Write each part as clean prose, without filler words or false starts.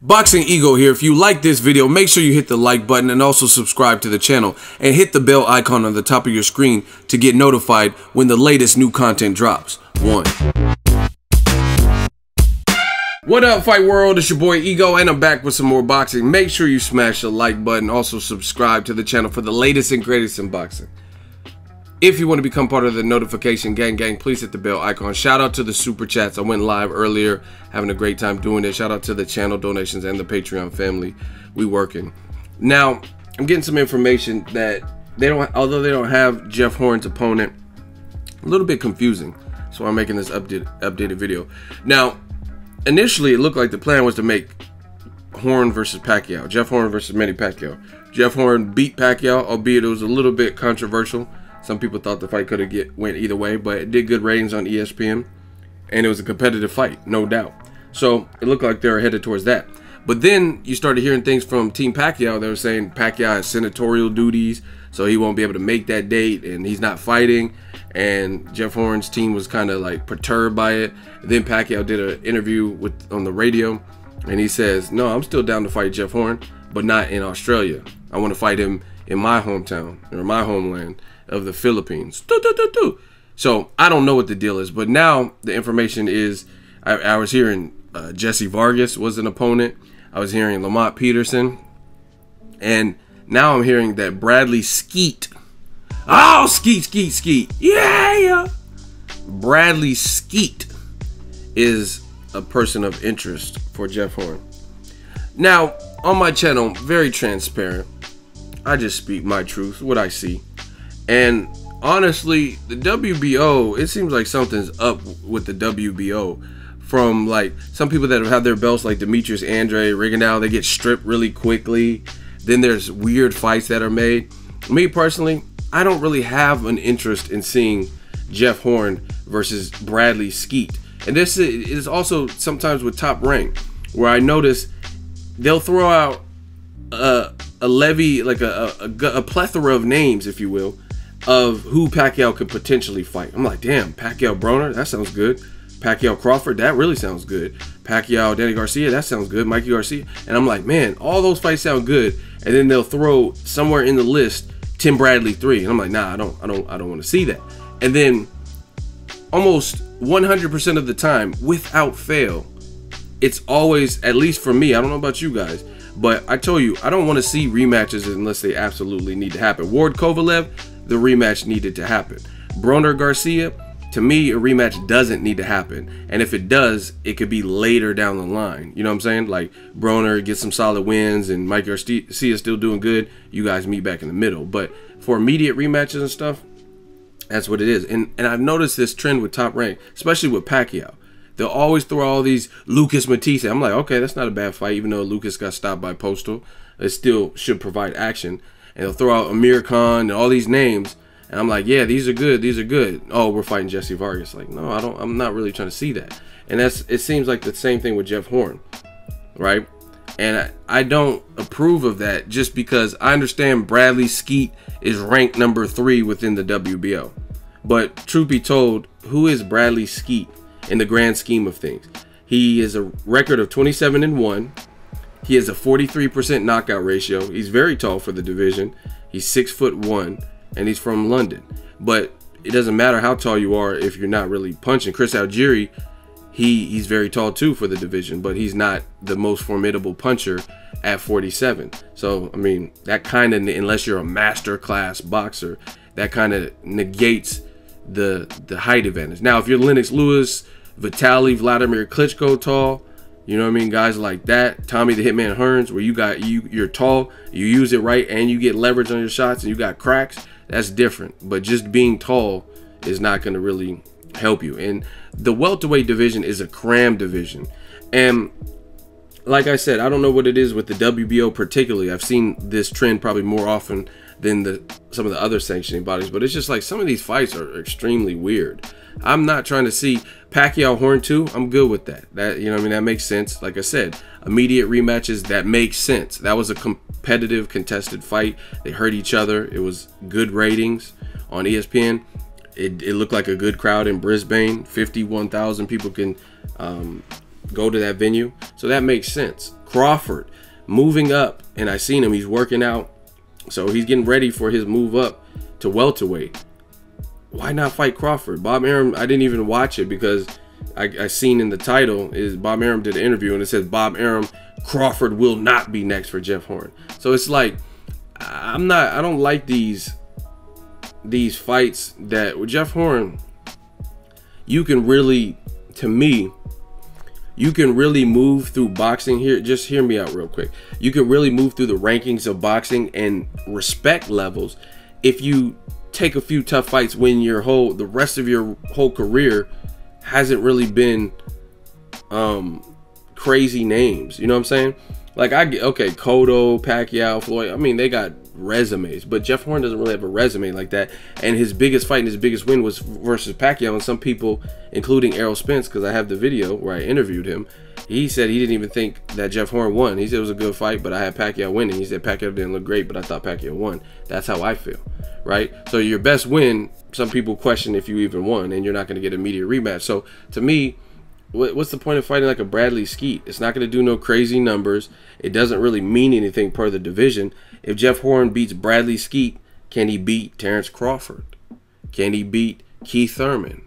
Boxingego here. If you like this video, make sure you hit the like button and also subscribe to the channel and hit the bell icon on the top of your screen to get notified when the latest new content drops. What up, Fight World? It's your boy Ego and I'm back with some more boxing. Make sure you smash the like button, also subscribe to the channel for the latest and greatest in boxing. If you want to become part of the notification gang, please hit the bell icon. Shout out to the super chats. I went live earlier, having a great time doing it. Shout out to the channel donations and the Patreon family. We working. Now, I'm getting some information that although they don't have Jeff Horn's opponent, a little bit confusing. So I'm making this updated video. Now, initially it looked like the plan was to make Horn versus Pacquiao. Jeff Horn versus Manny Pacquiao. Jeff Horn beat Pacquiao, albeit it was a little bit controversial. Some people thought the fight could have went either way, but it did good ratings on ESPN, and it was a competitive fight, no doubt. So it looked like they were headed towards that. But then you started hearing things from Team Pacquiao. They were saying Pacquiao has senatorial duties, so he won't be able to make that date, and he's not fighting. And Jeff Horn's team was kind of like perturbed by it. And then Pacquiao did an interview on the radio, and he says, "No, I'm still down to fight Jeff Horn, but not in Australia. I want to fight him in my hometown or my homeland of the Philippines." So I don't know what the deal is, but now the information is I was hearing Jesse Vargas was an opponent. I was hearing Lamont Peterson, and now I'm hearing that Bradley Skeete. Oh, Skeet, yeah. Bradley Skeete is a person of interest for Jeff Horn. Now on my channel, very transparent. I just speak my truth, what I see. And honestly, the WBO, it seems like something's up with the WBO. From like some people that have had their belts, like Demetrius Andre, Rigondeaux, they get stripped really quickly. Then there's weird fights that are made. Me personally, I don't really have an interest in seeing Jeff Horn versus Bradley Skeete. And this is also sometimes with Top Rank, where I notice they'll throw out a levy, like a plethora of names, if you will, of who Pacquiao could potentially fight. I'm like, damn, Pacquiao Broner, that sounds good. Pacquiao Crawford, that really sounds good. Pacquiao Danny Garcia, that sounds good. Mikey Garcia, and I'm like, man, all those fights sound good. And then they'll throw somewhere in the list Tim Bradley 3, and I'm like, nah, I don't want to see that. And then almost 100% of the time, without fail, it's always, at least for me, I don't know about you guys, but I told you, I don't want to see rematches unless they absolutely need to happen. Ward Kovalev, the rematch needed to happen. Broner Garcia, to me, a rematch doesn't need to happen. And if it does, it could be later down the line. You know what I'm saying? Like Broner gets some solid wins and Mike Garcia is still doing good. You guys meet back in the middle. But for immediate rematches and stuff, that's what it is. And I've noticed this trend with Top Rank, especially with Pacquiao. They'll always throw all these Lucas Matisse. I'm like, okay, that's not a bad fight, even though Lucas got stopped by Postal. It still should provide action. And they'll throw out Amir Khan and all these names. And I'm like, yeah, these are good. These are good. Oh, we're fighting Jesse Vargas. Like, no, I'm not really trying to see that. And it seems like the same thing with Jeff Horn, right? And I don't approve of that just because I understand Bradley Skeete is ranked number 3 within the WBO. But truth be told, who is Bradley Skeete in the grand scheme of things? He is a record of 27-1. He has a 43% knockout ratio. He's very tall for the division. He's 6'1", and he's from London. But it doesn't matter how tall you are if you're not really punching. Chris Algieri, he's very tall too for the division, but he's not the most formidable puncher at 47. So I mean, that kind of, unless you're a master class boxer, that kind of negates the height advantage. Now, if you're Lennox Lewis, Vitaly, Vladimir Klitschko tall, you know what I mean, guys like that, Tommy the Hitman Hearns, where you're tall, you use it right, and you get leverage on your shots, and you got cracks, that's different. But just being tall is not going to really help you. And the welterweight division is a cram division, and like I said, I don't know what it is with the WBO particularly. I've seen this trend probably more often than some of the other sanctioning bodies, but it's just like some of these fights are extremely weird. I'm not trying to see Pacquiao Horn 2. I'm good with that. You know what I mean? That makes sense. Like I said, immediate rematches, that makes sense. That was a competitive, contested fight. They hurt each other. It was good ratings on ESPN. It looked like a good crowd in Brisbane. 51,000 people can go to that venue. So that makes sense. Crawford moving up, and I seen him. He's working out, so he's getting ready for his move up to welterweight. Why not fight Crawford? Bob Arum, I didn't even watch it because I seen in the title is Bob Arum did an interview and it says Bob Arum, Crawford will not be next for Jeff Horn. So it's like I don't like these fights that with Jeff Horn, you can really, to me, you can really move through boxing here. Just hear me out real quick. You can really move through the rankings of boxing and respect levels if you take a few tough fights when the rest of your whole career hasn't really been crazy names. You know what I'm saying? Like okay, Cotto, Pacquiao, Floyd, I mean, they got resumes, but Jeff Horn doesn't really have a resume like that. And his biggest fight and his biggest win was versus Pacquiao. And some people, including Errol Spence, because I have the video where I interviewed him, he said he didn't even think that Jeff Horn won. He said it was a good fight, but I had Pacquiao winning. He said Pacquiao didn't look great, but I thought Pacquiao won. That's how I feel, right? So your best win, some people question if you even won, and you're not going to get an immediate rematch. So to me, what's the point of fighting like a Bradley Skeete? It's not going to do no crazy numbers. It doesn't really mean anything per the division. If Jeff Horn beats Bradley Skeete, can he beat Terence Crawford? Can he beat Keith Thurman?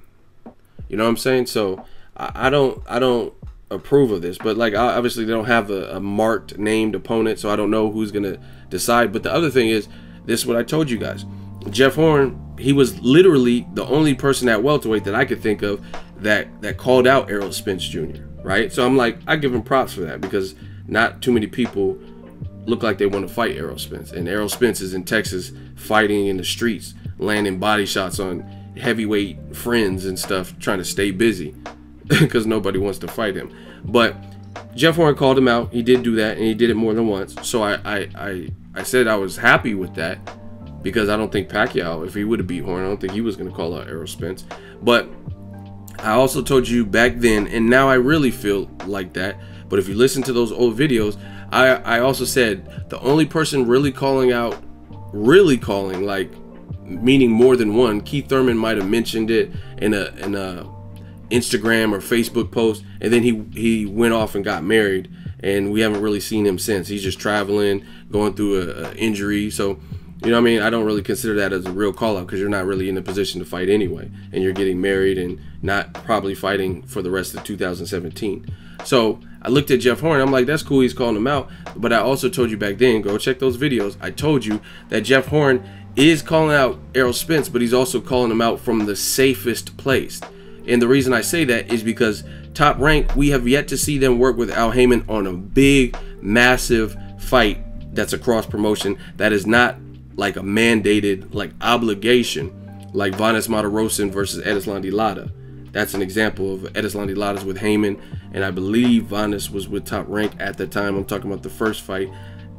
You know what I'm saying? So I don't approve of this. But like obviously they don't have a marked named opponent, so I don't know who's gonna decide. But the other thing is, this is what I told you guys. Jeff Horn, he was literally the only person at welterweight that I could think of that called out Errol Spence Jr., right? So I'm like, I give him props for that because not too many people look like they want to fight Errol Spence. And Errol Spence is in Texas fighting in the streets, landing body shots on heavyweight friends and stuff, trying to stay busy because nobody wants to fight him. But Jeff Horn called him out. He did do that, and he did it more than once. So I said I was happy with that because I don't think Pacquiao, if he would have beat Horn, I don't think he was going to call out Errol Spence. But I also told you back then, and now I really feel like that, but if you listen to those old videos, I also said the only person really calling, like meaning more than one, Keith Thurman might have mentioned it in a Instagram or Facebook post, and then he went off and got married, and we haven't really seen him since. He's just traveling, going through an injury. So you know what I mean? I don't really consider that as a real call out because you're not really in a position to fight anyway, and you're getting married and not probably fighting for the rest of 2017. So I looked at Jeff Horn, I'm like, that's cool, he's calling him out. But I also told you back then, go check those videos, I told you that Jeff Horn is calling out Errol Spence, but he's also calling him out from the safest place. And the reason I say that is because Top Rank, we have yet to see them work with Al Heyman on a big, massive fight that's a cross promotion that is not like a mandated like obligation, like Vanes Martirosyan versus Erislandy Lara. That's an example of Erislandy Lara's with Heyman, and I believe Vanes was with Top Rank at the time. I'm talking about the first fight,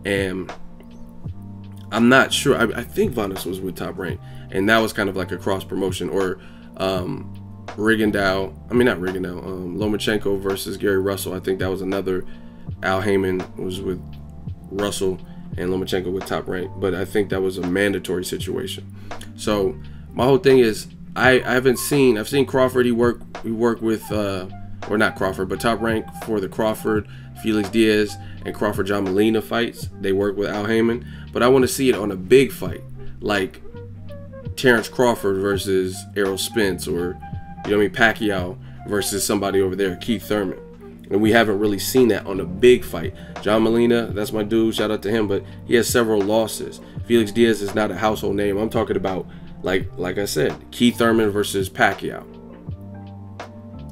and I'm not sure. I think Vanes was with Top Rank, and that was kind of like a cross promotion. Or Lomachenko versus Gary Russell. I think that was another. Al Heyman was with Russell and Lomachenko with Top Rank, but I think that was a mandatory situation. So my whole thing is, I've seen Crawford. He worked with or not Crawford, but Top Rank for the Crawford, Felix Diaz, and Crawford John Molina fights. They work with Al Heyman, but I want to see it on a big fight, like Terence Crawford versus Errol Spence, or you know what I mean, Pacquiao versus somebody over there, Keith Thurman. And we haven't really seen that on a big fight. John Molina, that's my dude, shout out to him, but he has several losses. Felix Diaz is not a household name. I'm talking about, like I said, Keith Thurman versus Pacquiao.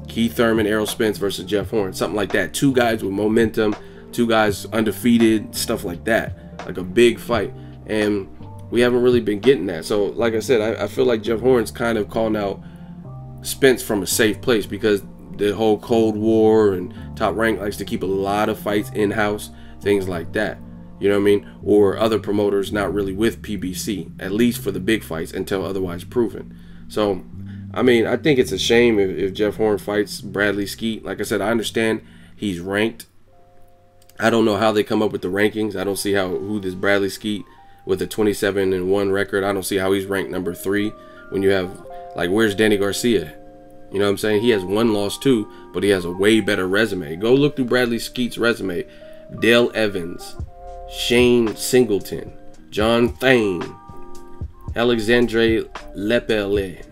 Keith Thurman, Errol Spence versus Jeff Horn, something like that. Two guys with momentum, two guys undefeated, stuff like that. Like a big fight. And we haven't really been getting that. So, like I said, I feel like Jeff Horn's kind of calling out Spence from a safe place because the whole Cold War and Top Rank likes to keep a lot of fights in-house, things like that. You know what I mean? Or other promoters not really with PBC, at least for the big fights until otherwise proven. So, I mean, I think it's a shame if Jeff Horn fights Bradley Skeete. Like I said, I understand he's ranked. I don't know how they come up with the rankings. I don't see who this Bradley Skeete with a 27-1 record. I don't see how he's ranked number 3 when you have, like, where's Danny Garcia? You know what I'm saying? He has one loss too, but he has a way better resume. Go look through Bradley Skeete's resume. Dale Evans, Shane Singleton, John Thane, Alexandre Lepelle,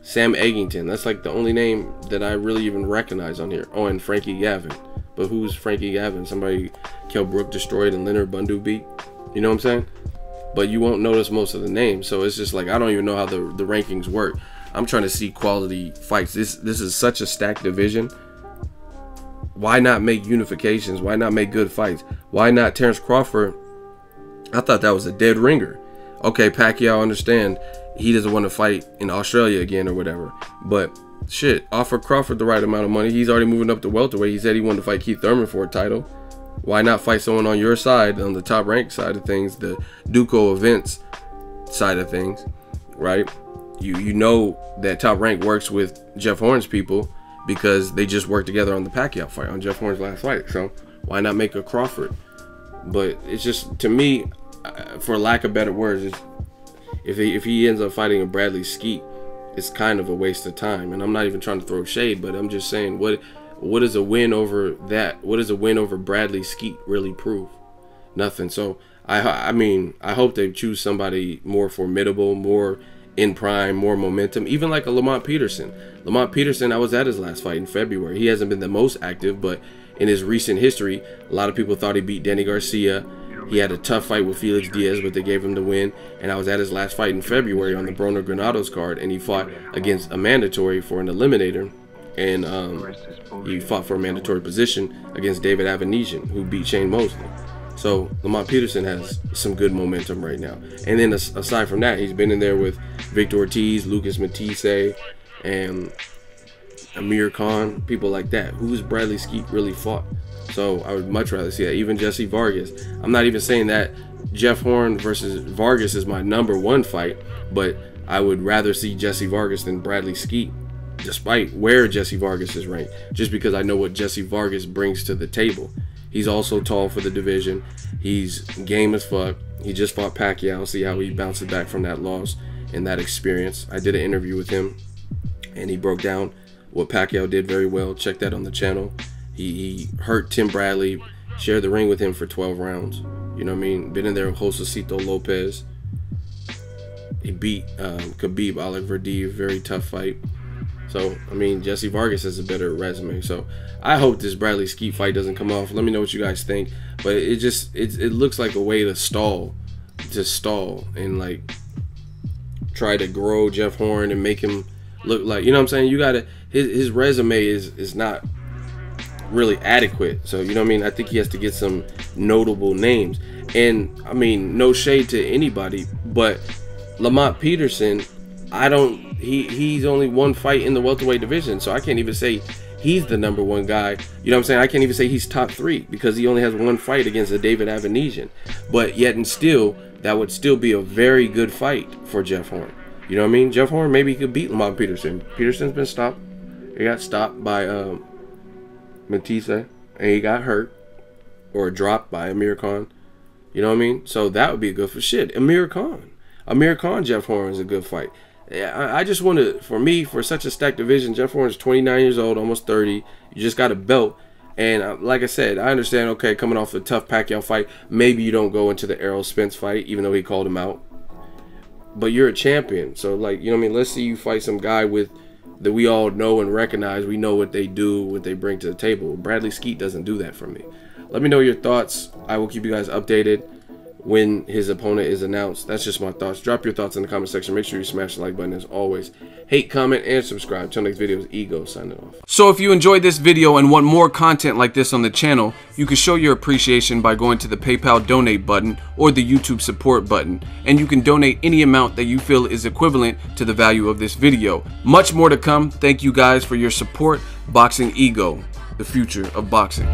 Sam Eggington. That's like the only name that I really even recognize on here. Oh, and Frankie Gavin. But who's Frankie Gavin? Somebody Kell Brook destroyed and Leonard Bundu beat. You know what I'm saying? But you won't notice most of the names. So it's just like, I don't even know how the rankings work. I'm trying to see quality fights. This is such a stacked division. Why not make unifications? Why not make good fights? Why not Terence Crawford? I thought that was a dead ringer. Okay, Pacquiao, I understand he doesn't want to fight in Australia again or whatever. But shit, offer Crawford the right amount of money. He's already moving up to welterweight. He said he wanted to fight Keith Thurman for a title. Why not fight someone on your side, on the top rank side of things, the Duco events side of things, right? You know that Top Rank works with Jeff Horn's people because they just worked together on the Pacquiao fight, on Jeff Horn's last fight. So why not make a Crawford? But it's just, to me, for lack of better words, if he ends up fighting a Bradley Skeete, it's kind of a waste of time. And I'm not even trying to throw shade, but I'm just saying, what does a win over that? What does a win over Bradley Skeete really prove? Nothing. So I mean, I hope they choose somebody more formidable, more in prime, more momentum, even like a Lamont Peterson. Lamont Peterson, I was at his last fight in February. He hasn't been the most active, but in his recent history, a lot of people thought he beat Danny Garcia. He had a tough fight with Felix Diaz, but they gave him the win. And I was at his last fight in February on the Broner Granados card, and he fought against a mandatory for an eliminator. And he fought for a mandatory position against David Avanesian, who beat Shane Mosley. So Lamont Peterson has some good momentum right now. And then aside from that, he's been in there with Victor Ortiz, Lucas Matisse, and Amir Khan, people like that. Who's Bradley Skeete really fought? So I would much rather see that. Even Jesse Vargas. I'm not even saying that Jeff Horn versus Vargas is my #1 fight, but I would rather see Jesse Vargas than Bradley Skeete, despite where Jesse Vargas is ranked, just because I know what Jesse Vargas brings to the table. He's also tall for the division. He's game as fuck. He just fought Pacquiao. See how he bounces back from that loss and that experience. I did an interview with him, and he broke down what Pacquiao did very well. Check that on the channel. He hurt Tim Bradley, shared the ring with him for 12 rounds. You know what I mean? Been in there with Josecito Lopez. He beat Khabib Alikverdi, very tough fight. So, I mean, Jesse Vargas has a better resume. So, I hope this Bradley Skeete fight doesn't come off. Let me know what you guys think. But it looks like a way to stall and like try to grow Jeff Horn and make him look like, you know what I'm saying? You gotta, his resume is not really adequate. So, you know what I mean? I think he has to get some notable names. And I mean, no shade to anybody, but Lamont Peterson, he's only one fight in the welterweight division, so I can't even say he's the #1 guy. You know what I'm saying? I can't even say he's top 3 because he only has one fight against a David Avanesian. But yet and still, that would still be a very good fight for Jeff Horn. You know what I mean? Jeff Horn, maybe he could beat Lamont Peterson. Peterson's been stopped. He got stopped by Matisse, and he got hurt or dropped by Amir Khan. You know what I mean? So that would be a good for shit. Amir Khan, Jeff Horn is a good fight. I just want to, for such a stacked division, Jeff Horn is 29 years old, almost 30. You just got a belt. And like I said, I understand, okay, coming off a tough Pacquiao fight, maybe you don't go into the Errol Spence fight, even though he called him out. But you're a champion. So, like, you know what I mean? Let's see you fight some guy that we all know and recognize. We know what they do, what they bring to the table. Bradley Skeete doesn't do that for me. Let me know your thoughts. I will keep you guys updated when his opponent is announced. That's just my thoughts. Drop your thoughts in the comment section. Make sure you smash the like button as always. Hate, comment, and subscribe. Till next video, is Ego signing off. So if you enjoyed this video and want more content like this on the channel, you can show your appreciation by going to the PayPal donate button or the YouTube support button, and you can donate any amount that you feel is equivalent to the value of this video. Much more to come. Thank you guys for your support. Boxingego, the future of boxing.